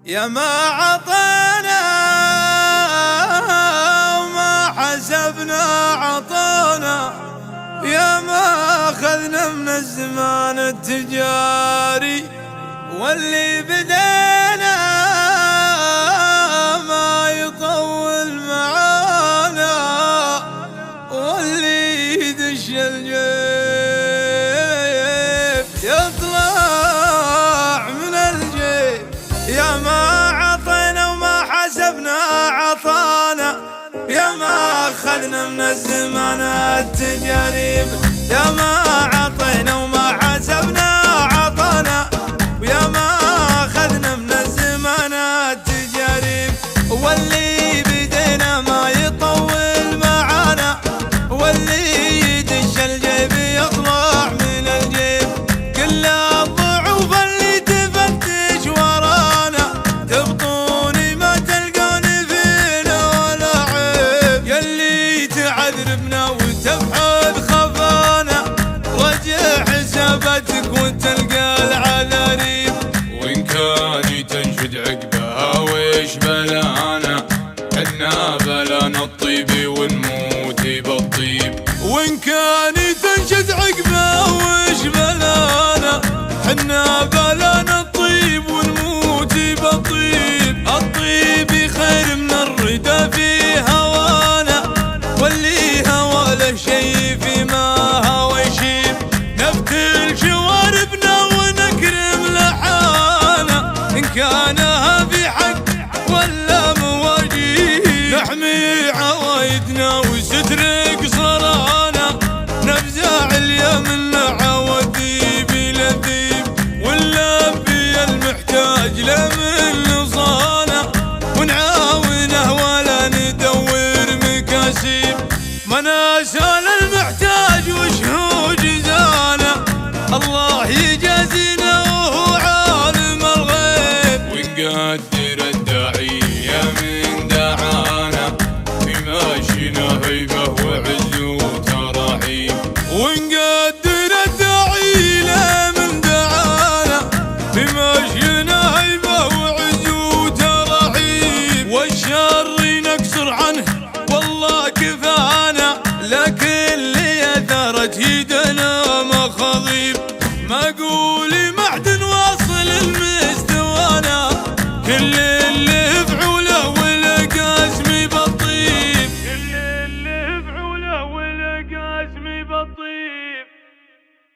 يا ما عطينا وما حسبنا عطانا، يا ما أخذنا من الزمان التجاري واللي بدينا ما يطول معانا، واللي يدش الجيب يطلع من الجيب. يا ما عطينا وما حسبنا عطانا، يا ما أخذنا من الزمان التجاري، يا ما عطينا وما حسبنا عطانا، ويا ما أخذنا من الزمان التجاري واللي بدينا ما يطول معانا، واللي يدش الجيب يطلع من الجيب. كل الضعوف اللي تفتش ورانا تبطوني ما تلقوني فينا ولا عيب، يلي تعذربنا وتبحث خفانا رجع حساباتك وتلقى العذاريب. وإن كان تنشد عقبها ويش بلانا، حنا بلانا الطيب ونموت بالطيب. وإن كان تنشد عقبها ويش بلانا، حنا بلانا الطيب ونموت بالطيب. الطيب خير من الردى في هوانا، واللي هوى له شي فيما هوى يشيب. نبتل شواربنا ونكرم لحانا، إن كانها في حق ولا مواجيب. نحمي عوايدنا وستر قصرانا، نفزع اليمن عوديب لذيب. ونلبي المحتاج لمن نصانا، ونعاونه ولا ندور مكاسيب. ما سال المحتاج وشهو جزانا، الله يجازينا وهو عالم الغيب. ونقدر الداعية من دعانا، في ماشينا هيبة وعز وتراحيب. ونقدر الداعي له من دعانا، بمشينا هيبة وعز وترحيب. والشر نكسر عنه والله كفانا، لكن اللي اثرت يدنا مخاضيب. ما قولي معدن